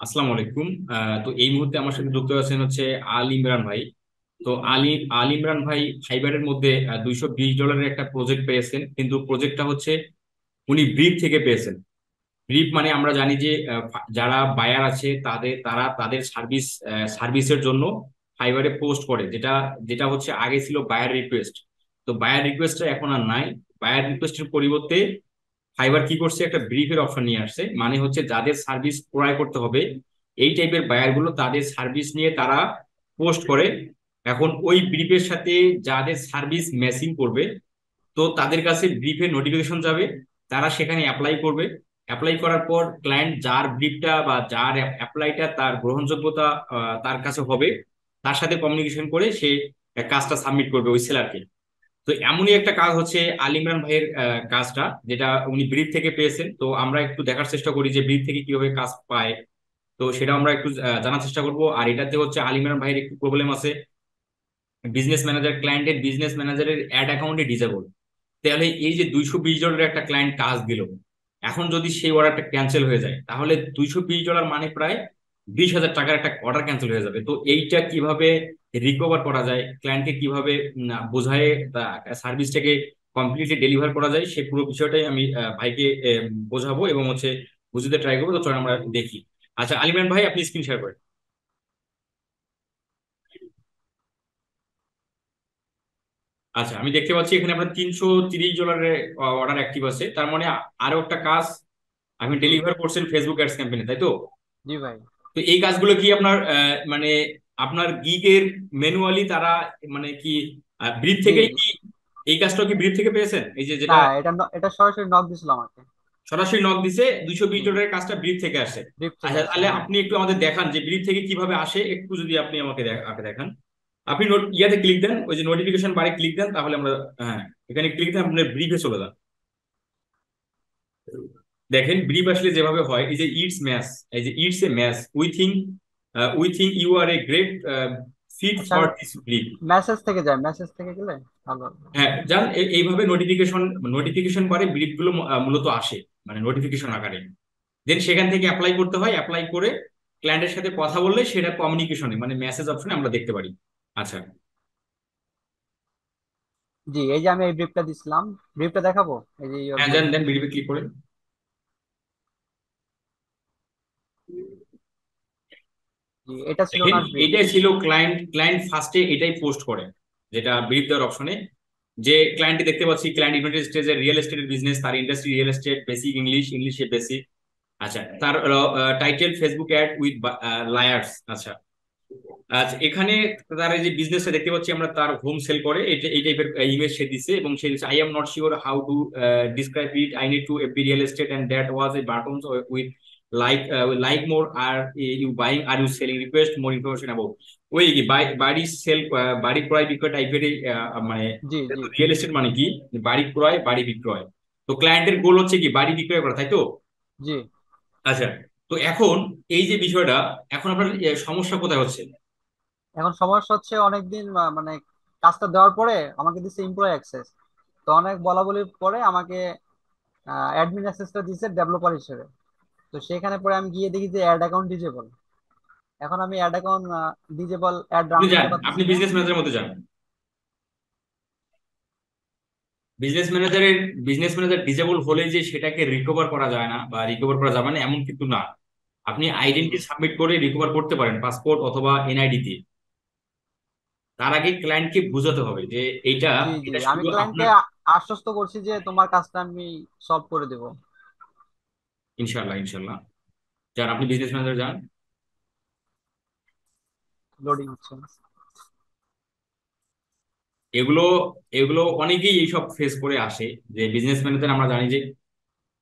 আসসালামু আলাইকুম। তো এই মুহূর্তে আমার সাথে যুক্ত আছেন হচ্ছে আল ইমরান ভাই। তো আল ইমরান ভাই ফাইবারের মধ্যে $220 একটা প্রজেক্ট পেয়েছেন, কিন্তু প্রজেক্টটা হচ্ছে উনি ব্রিফ থেকে পেয়েছেন। ব্রিফ মানে আমরা জানি যে যারা বায়ার আছে তাদের সার্ভিসের জন্য ফাইবারে পোস্ট করে, যেটা যেটা হচ্ছে আগে ছিল বায়ার রিকোয়েস্ট। তো বায়ার রিকোয়েস্টটা এখন আর নাই। বায়ার রিকোয়েস্টের পরিবর্তে ফাইবার কি করছে, একটা ব্রিফের অপশন নিয়ে আসছে, মানে হচ্ছে যাদের সার্ভিস ক্রয় করতে হবে এই টাইপের বায়ার গুলো তাদের সার্ভিস নিয়ে তারা পোস্ট করে। এখন ওই ব্রিফের সাথে যাদের সার্ভিস ম্যাচিং করবে, তো তাদের কাছে ব্রিফের নোটিফিকেশন যাবে, তারা সেখানে অ্যাপ্লাই করবে। অ্যাপ্লাই করার পর ক্লায়েন্ট যার ব্রিফটা বা যার অ্যাপ্লাইটা তার গ্রহণযোগ্যতা তার কাছে হবে, তার সাথে কমিউনিকেশন করে সে কাজটা সাবমিট করবে ওই সেলারকে। তো এমনই একটা কাজ হচ্ছে আল ইমরান ভাইয়ের কাজটা, যেটা উনি ব্রিফ থেকে পেয়েছেন। তো আমরা একটু দেখার চেষ্টা করি যে ব্রিফ থেকে কিভাবে কাজ পায়। তো সেটা আমরা একটু জানার চেষ্টা করব। আর এটাতে হচ্ছে আল ইমরান ভাইয়ের একটু প্রবলেম আছে, বিজনেস ম্যানেজার ক্লায়েন্টের বিজনেস ম্যানেজারের অ্যাড অ্যাকাউন্টে ডিজেবল। তাহলে এই যে $220 একটা ক্লায়েন্ট কাজ দিল, এখন যদি সেই অর্ডারটা ক্যান্সেল হয়ে যায় তাহলে $220 মানে প্রায় 20,000 টাকার একটা অর্ডার ক্যান্সেল হয়ে যাবে। তো এইটা কিভাবে রিকভার করা যায়, ক্লায়েন্টকে কিভাবে বোঝায় সার্ভিসটাকে কমপ্লিটলি ডেলিভার করা যায়, সে পুরো বিষয়টাই আমি ভাইকে বোঝাবো এবং হচ্ছে বুঝতে ট্রাই করবো। তো চলো আমরা দেখি। আচ্ছা আলিমান ভাই, আপনি স্ক্রিন শেয়ার করেন। আচ্ছা, আমি দেখতে পাচ্ছি এখানে আপনার $330 অর্ডার অ্যাক্টিভ আছে, তার মানে আরো একটা কাজ আপনি জি ডেলিভার করছেন ফেসবুক অ্যাডস ক্যাম্পেইনে, তাই তো? জি ভাই। তো এই কাজগুলো কি আপনার মানে আপনার গিগের ম্যানুয়ালি তারা মানে কি ব্রিফ জি থেকেই কি এই কাজটাও কি ব্রিফ থেকে পেয়েছেন, এই যে না, যেটা এটা সরাসরি নক দিছিল আমাকে। সরাসরি নক দিছে? দুইশো বিশ জি, ডলারের কাজটা ব্রিফ থেকে আসে? ড্রিপ থেকে আচ্ছা, আসছে, তাহলে হ্যাঁ। আপনি একটু আমাদের দেখান যে ব্রিফ থেকে কিভাবে আসে, একটু যদি আপনি আমাকে দেখান। আপনি নোট ইয়াতে ক্লিক দেন, ওই যে নোটিফিকেশন বারে ক্লিক দেন, তাহলে আমরা, হ্যাঁ, এখানে ক্লিক দেন, আপনার ব্রিফে চলে যান। দেখেন ব্রিফ আসলে যেভাবে হয়, এই যে ইটস ম্যাথ, এই যে it's a math, we think you are a great fit আচ্ছা, ফর আমি দিস ব্রিফ। মেসেজ থেকে যাই, মেসেজ থেকে গেলে ভালো হবে। হ্যাঁ যান, এইভাবে নোটিফিকেশন নোটিফিকেশন বারে ব্রিফ গুলো মূলত আসে, মানে নোটিফিকেশন আকারে। দেন সেখান থেকে অ্যাপ্লাই করতে হয়, অ্যাপ্লাই করে ক্লায়েন্টের সাথে কথা বললে সেটা কমিউনিকেশনে মানে মেসেজ অপশনে আমরা দেখতে পারি। আচ্ছা, জি, এই যে আমি এই ব্রিফটা দিছিলাম, ব্রিফটা দেখাবো। এই যে ইওর হ্যাঁ ব্রিফ। যান, দেন ব্রিফে ক্লিক করেন। জি, এটা ছিল দেখেন ওনার ব্রিফ। এটাই ছিল ক্লায়েন্ট, ক্লায়েন্ট ফার্স্টে এটাই পোস্ট করে, যেটা ব্রিফ দেওয়ার অপশনে। যে ক্লায়েন্টে দেখতে পাচ্ছি, ক্লায়েন্ট ইউনাইটেড স্টেটস এর রিয়েল এস্টেটের বিজনেস, তার industry real estate, basic English, ইংলিশে বেসিক। আচ্ছা, তার title Facebook ad with liars. আচ্ছা, আচ্ছা, এখানে তার এই যে বিজনেসটা দেখতে পাচ্ছি আমরা, তার হোম সেল করে, এটা এই টাইপের ইমেজ সে দিছে, এবং সে দিচ্ছে I am not sure how to describe it, I need to every real estate and that was a button with like more are you buying are you selling request more information about. ওই কি বাড়ি sell, বাড়ি ক্রয় বিক্রয় টাইপের মানে জি জি real estate মানে কি, বাড়ি ক্রয় বাড়ি বিক্রয়। তো ক্লায়েন্টের গোল হচ্ছে কি বাড়ি বিক্রয় করা, তাই তো? জি। আচ্ছা, তো এখন এই যে বিষয়টা, এখন আপনার সমস্যা কোথায় হচ্ছে? এখন সমস্যা হচ্ছে, অনেকদিন মানে কাজটা দেওয়ার পরে আমাকে দিচ্ছে এমপ্লয় অ্যাক্সেস। তো অনেক বলা বলির পরে আমাকে অ্যাডমিন অ্যাক্সেসটা দিচ্ছে ডেভেলপার হিসেবে। তো সেখানে পরে আমি গিয়ে দেখি যে অ্যাড অ্যাকাউন্ট ডিজেবল। এখন আমি ad account disable ad run আপনি যান, করতে আপনি পারতেছি না। বিজনেস ম্যানেজারের মধ্যে যান। বিজনেস ম্যানেজারের, বিজনেস ম্যানেজার ডিজেবল হলে যে সেটাকে রিকভার করা যায় না বা রিকভার করা যাবে না এমন কিন্তু না। আপনি জি আইডেন্টি সাবমিট করে রিকভার করতে পারেন পাসপোর্ট অথবা এনআইডি দিয়ে। তার আগে ক্লায়েন্টকে বোঝাতে হবে যে এইটা, জি জি, এটা আমি শুধু ক্লায়েন্টকে আপনার। আশ্বস্ত করছি যে তোমার কাজটা আমি সলভ করে দেবো। ইনশাল্লাহ, ইনশাল্লাহ। যান, আপনি বিজনেস ম্যানেজার যান। লোডিং হচ্ছে। এগুলো এগুলো অনেকেই এইসব ফেস করে আসে, যে বিজনেস ম্যানেজার, আমরা জানি যে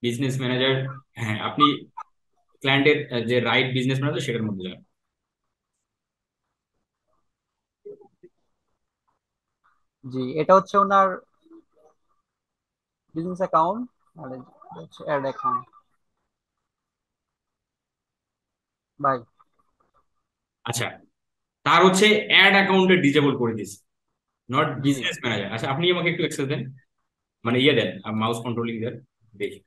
বিজনেস ম্যানেজার, হ্যাঁ আপনি ক্লায়েন্টের যে রাইট বিজনেস ম্যানেজার সেটার মধ্যে যান। জি, এটা হচ্ছে ওনার বিজনেস অ্যাকাউন্ট, আর এটা হচ্ছে অ্যাড অ্যাকাউন্ট। ভাই। আচ্ছা, তার হচ্ছে অ্যাড অ্যাকাউন্টে ডিজেবল করে দিয়েছে, নট জি বিজনেস ম্যানেজার। আচ্ছা, আপনি আমাকে একটু অ্যাক্সেস দেন, মানে দেন, মাউস কন্ট্রোলিং দেন, দেখি।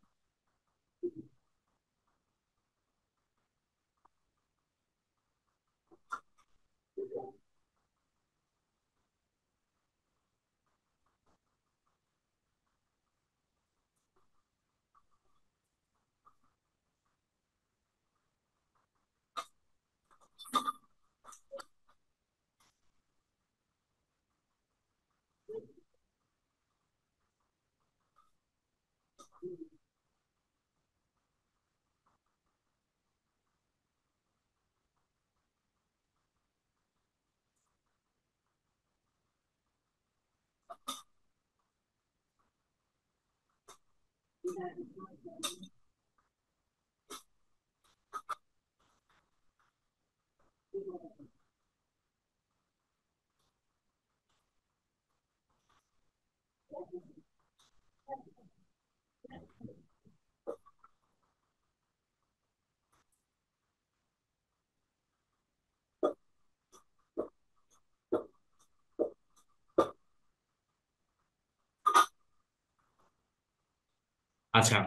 আচ্ছা,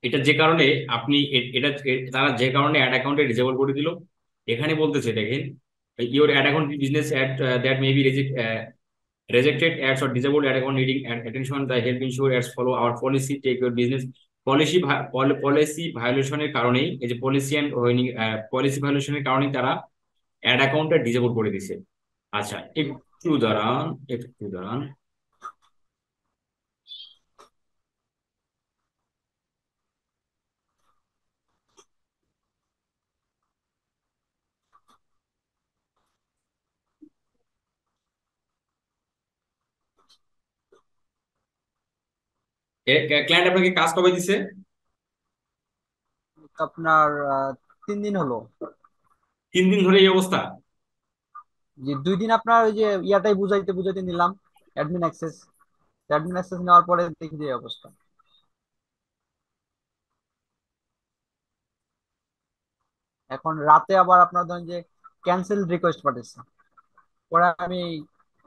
এটা যে কারণে আপনি তারা যে কারণে অ্যাড অ্যাকাউন্টে ডিসেবল করে দিল, এখানে বলতেছে দেখেন, your ad account business ad that may be rejected ads or disabled ad account needing attention the help ensure ads follow our policy take your business policy ভায়োলেশনের কারণেই, এই যে পলিসি ভায়োলেশনের কারণেই তারা অ্যাড অ্যাকাউন্টটা ডিসেবল করে দিছে। আচ্ছা, জি। একটু দাঁড়ান। ক্লায়েন্ট আপনাকে কাজ কবে দিছে? আপনার 3 দিন হলো। 3 দিন ধরে এই অবস্থা? যে 2 দিন আপনার ওই যে ইয়াটাই বুঝাইতে বুঝাইতে নিলাম, অ্যাডমিন অ্যাক্সেস নেওয়ার পরে দেখি যে এই অবস্থা। এখন রাতে আবার আপনার ধরেন যে ক্যান্সেল রিকোয়েস্ট পাঠাচ্ছে, পরে আমি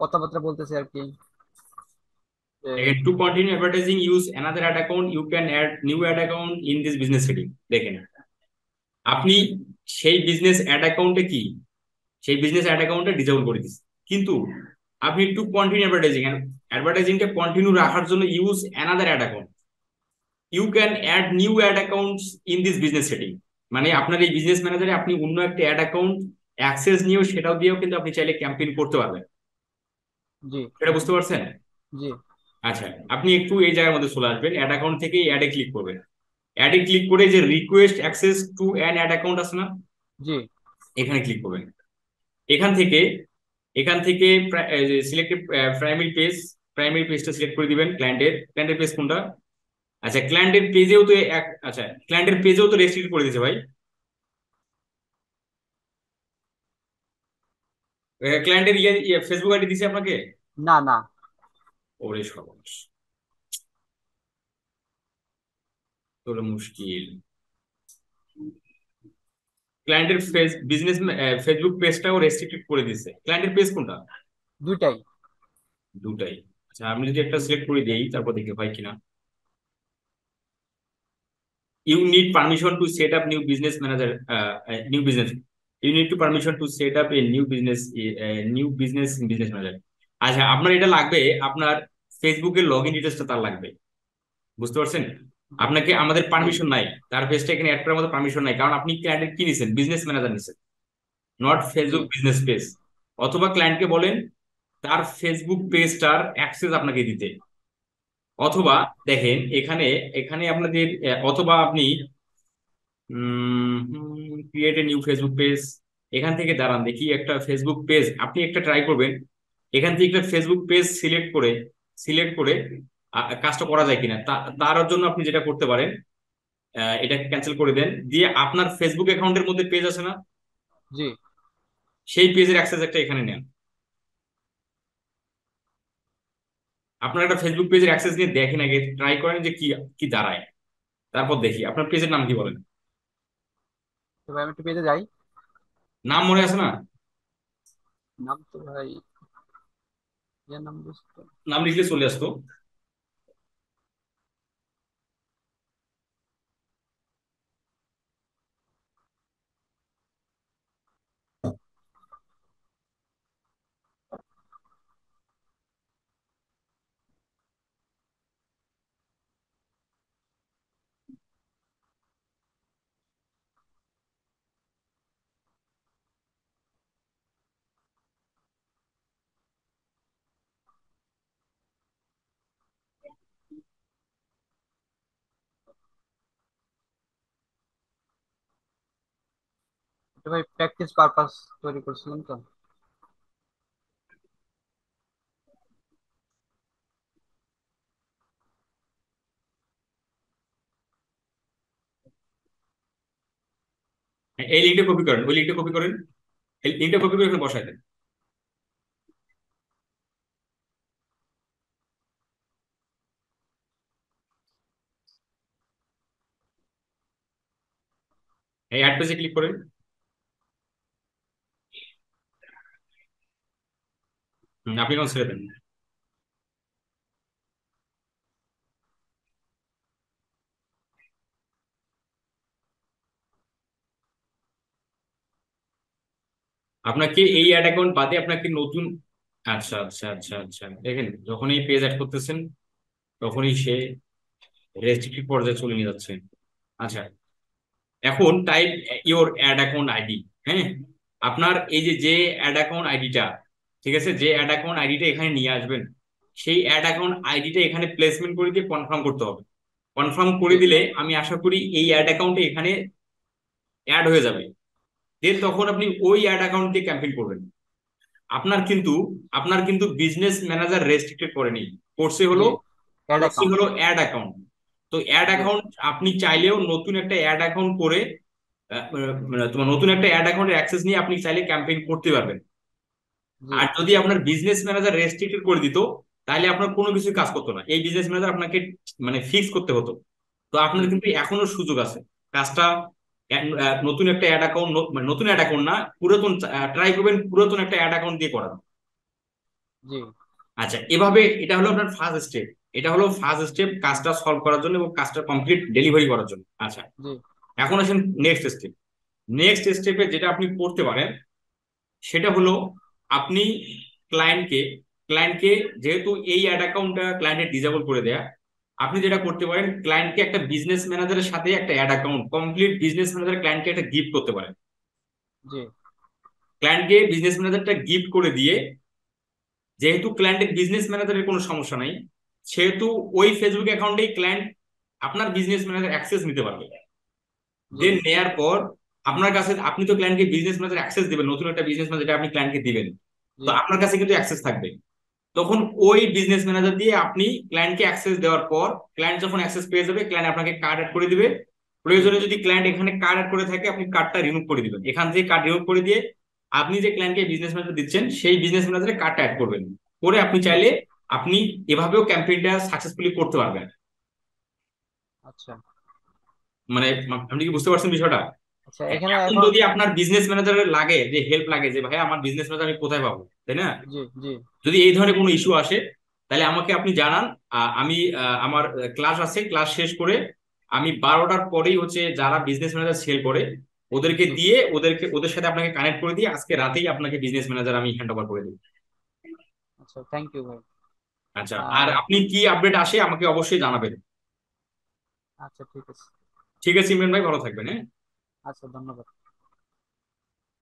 কথাবার্তা বলতেছি আর কি যে দেখেন, to continue advertising use another ad account you can add new ad account in this business setting. দেখেন, আপনি সেই বিজনেস অ্যাড অ্যাকাউন্টে কি সেই বিজনেস অ্যাড অ্যাকাউন্টে ডিসেবল করে দিচ্ছেন, কিন্তু আপনি টু কন্টিনিউ অ্যাডভার্টাইজিংটা কন্টিনিউ রাখার জন্য use another ad account you can add new ad accounts in this business setting. মানে আপনার এই বিজনেস ম্যানেজারে আপনি অন্য একটা অ্যাড অ্যাকাউন্ট অ্যাক্সেস নিয়েও সেটাও দিয়েও কিন্তু আপনি চাইলে ক্যাম্পেইন করতে পারবেন। জি এটা বুঝতে পারছেন? জি আচ্ছা, আপনি একটু এই জায়গার মধ্যে চলে আসবেন, অ্যাড অ্যাকাউন্ট থেকে অ্যাডে ক্লিক করবেন। অ্যাডে ক্লিক করে যে request access to an add account আছে না, জি এখানে ক্লিক করবেন। এখান থেকে এখান থেকে সিলেক্টেড প্রাইমারি পেজটা সিলেক্ট করে দিবেন। ক্লায়েন্টের পেজ কোনটা? আচ্ছা, ক্লায়েন্টের পেজেও তো রেস্ট্রিক্ট করে দিয়েছে ভাই। ক্লায়েন্টের ফেসবুক আইডি দিছে আপনাকে? না না। ওরে সর্বনাশ, তোর মুশকিল। ক্লায়েন্টের ফেসবুক পেজটাও রেস্ট্রিক্টেড করে দিছে। ক্লায়েন্টের পেজ কোনটা? দুইটাই। দুটাই। আচ্ছা, আমি যদি একটা সিলেক্ট করে দিই, তারপর দেখি হয় কিনা। you need permission to set up new business you need to permission to set up new business in business manager। আচ্ছা, আপনার এটা লাগবে, আপনার ফেসবুকের লগ ইন ডিটেলসটা তার লাগবে। বুঝতে পারছেন? জি আপনাকে আমাদের জি পারমিশন নাই, তার পেজটা এখানে অ্যাড করার মতো পারমিশন নাই, কারণ আপনি ক্লায়েন্টের কি নিছেন? বিজনেস ম্যানেজার নিছেন, not G Facebook business page. অথবা ক্লায়েন্টকে বলেন তার ফেসবুক পেজটার অ্যাক্সেস আপনাকে দিতে। অথবা জি দেখেন, এখানে এখানে আপনাদের অথবা আপনি create a new Facebook page, এখান থেকে দাঁড়ান দেখি একটা ফেসবুক পেজ আপনি একটা ট্রাই করবেন। এখান থেকে একটা ফেসবুক পেজ সিলেক্ট করে কাজটা করা যায় কিনা, তার জন্য আপনি যেটা করতে পারেন, এটাকে ক্যান্সেল করে দেন, দিয়ে আপনার ফেসবুক অ্যাকাউন্টের মধ্যে পেজ আছে না, জি। সেই পেজের অ্যাক্সেস একটা এখানে নেন। আপনার একটা ফেসবুক পেজের অ্যাক্সেস নিয়ে দেখেন, আগে ট্রাই করেন যে কি কি দাঁড়ায়, তারপর দেখি। আপনার পেজের নাম কি বলেন? তো ভাই আমি একটু পেজে যাই। নাম মনে আছে না? নাম তো ভাই, ইয়ার নাম বুঝতে। নাম লিখলে চলে আসতো। এটা ভাই প্র্যাকটিস পারপাস তৈরি করছিলাম তো। হ্যাঁ, এই লিঙ্কটা কপি করেন, ওই লিঙ্কটা কপি করেন, এই লিঙ্কটা কপি করে এখানে বসায় দেন। এই অ্যাড পেজে ক্লিক করেন। আপনি এখন ছেড়ে দেন। আপনাকে এই অ্যাড অ্যাকাউন্ট বাদে আপনাকে নতুন, আচ্ছা আচ্ছা আচ্ছা আচ্ছা, দেখেন যখন এই পেজ অ্যাড করতেছেন তখনই সে রেস্ট্রিক্টেড পর্যায়ে চলে নিয়ে যাচ্ছে। আচ্ছা, এখন type your ad account ID. হ্যাঁ, আপনার এই যে যে অ্যাড অ্যাকাউন্ট আইডিটা, ঠিক আছে, যে অ্যাড অ্যাকাউন্ট আইডিটা এখানে নিয়ে আসবেন, সেই অ্যাড অ্যাকাউন্ট আইডিটা এখানে প্লেসমেন্ট করে দিয়ে কনফার্ম করতে হবে। কনফার্ম জি করে দিলে আমি আশা করি এই অ্যাড অ্যাকাউন্টে এখানে অ্যাড হয়ে যাবে। দেন তখন আপনি ওই অ্যাড অ্যাকাউন্ট দিয়ে ক্যাম্পেইন করবেন। আপনার কিন্তু আপনার কিন্তু বিজনেস ম্যানেজার রেস্ট্রিক্টেড করেনি, করছে জি, হলো অ্যাড করছে অ্যাকাউন্ট। হলো অ্যাড অ্যাকাউন্ট। তো অ্যাড জি অ্যাকাউন্ট আপনি চাইলেও নতুন একটা অ্যাড অ্যাকাউন্ট করে তোমার নতুন একটা অ্যাড অ্যাকাউন্টের অ্যাক্সেস নিয়ে আপনি চাইলে ক্যাম্পেইন করতে পারবেন। জি আর যদি আপনার বিজনেস ম্যানেজার রেস্ট্রিক্টেড করে দিত, তাহলে আপনার কোনো কিছু কাজ করতো না, এই বিজনেস ম্যানেজার আপনাকে মানে ফিক্স করতে হতো। তো জি আপনার কিন্তু এখনো সুযোগ আছে কাজটা নতুন একটা অ্যাড অ্যাকাউন্ট, মানে নতুন অ্যাড অ্যাকাউন্ট না, পুরাতন, ট্রাই করবেন পুরাতন একটা অ্যাড অ্যাকাউন্ট দিয়ে করার। জি আচ্ছা, এভাবে এটা হলো আপনার ফার্স্ট স্টেপ। এটা হলো ফার্স্ট স্টেপ কাজটা সলভ করার জন্য এবং কাজটা কমপ্লিট ডেলিভারি করার জন্য। আচ্ছা, জি এখন আসেন নেক্সট স্টেপ। নেক্সট স্টেপে যেটা আপনি করতে পারেন সেটা হলো আপনি ক্লায়েন্টকে ক্লায়েন্টকে যেহেতু এই অ্যাড অ্যাকাউন্টটা ক্লায়েন্টের ডিসেবল করে দেয়া, আপনি যেটা করতে পারেন ক্লায়েন্টকে একটা বিজনেস ম্যানেজারের সাথে একটা ad account, complete business manager ক্লায়েন্টকে একটা গিফট করতে পারেন। জি ক্লায়েন্টকে বিজনেস ম্যানেজারটা গিফট করে দিয়ে, যেহেতু ক্লায়েন্টের বিজনেস ম্যানেজারের কোনো সমস্যা নাই, সেহেতু ওই ফেসবুক অ্যাকাউন্টেই ক্লায়েন্ট আপনার বিজনেস ম্যানেজার অ্যাক্সেস নিতে পারবে। জি দেন নেয়ার পর আপনার কাছে, আপনি তো ক্লায়েন্টকে বিজনেস ম্যানেজার অ্যাক্সেস দিবেন, নতুন একটা বিজনেস ম্যানেজার আপনি ক্লায়েন্টকে দিবেন, জি তো আপনার কাছে কিন্তু অ্যাক্সেস থাকবে। তখন ওই বিজনেস ম্যানেজার দিয়ে আপনি ক্লায়েন্টকে অ্যাক্সেস দেওয়ার পর, ক্লায়েন্ট যখন অ্যাক্সেস পেয়ে যাবে, ক্লায়েন্ট আপনাকে কার্ড অ্যাড করে দিবে। জি প্রয়োজনে যদি ক্লায়েন্ট এখানে কার্ড অ্যাড করে থাকে, আপনি কার্ডটা রিমুভ করে দিবেন, এখান থেকে কার্ড রিমুভ করে দিয়ে আপনি যে ক্লায়েন্টকে বিজনেস ম্যানেজার দিচ্ছেন সেই বিজনেস ম্যানেজারে কার্ডটা অ্যাড করবেন। করে আপনি জি চাইলে আপনি এভাবেও ক্যাম্পেইনটা সাকসেসফুলি করতে পারবেন। আচ্ছা মানে আপনি কি বুঝতে পারছেন বিষয়টা? আচ্ছা, এখানে এখন এখন। যদি আপনার বিজনেস ম্যানেজারের লাগে যে হেল্প লাগে, যে ভাই আমার বিজনেস ম্যানেজার আমি কোথায় পাবো, তাই না? জি জি যদি এই ধরনের কোনো ইস্যু আসে, তাহলে আমাকে আপনি জানান। আমি আমার ক্লাস আছে, ক্লাস শেষ করে আমি 12টার পরেই হচ্ছে যারা বিজনেস ম্যানেজার সেল করে ওদেরকে জি দিয়ে, ওদের সাথে আপনাকে কানেক্ট করে দিয়ে আজকে রাতেই আপনাকে বিজনেস ম্যানেজার আমি হ্যান্ড ওভার করে দিই। আচ্ছা, থ্যাংক ইউ ভাই। আচ্ছা, আর আর আপনি কি আপডেট আসে আমাকে অবশ্যই জানাবেন। আচ্ছা, ঠিক আছে। ঠিক আছে ইমরান ভাই, ভালো থাকবেন, হ্যাঁ। আচ্ছা, ধন্যবাদ।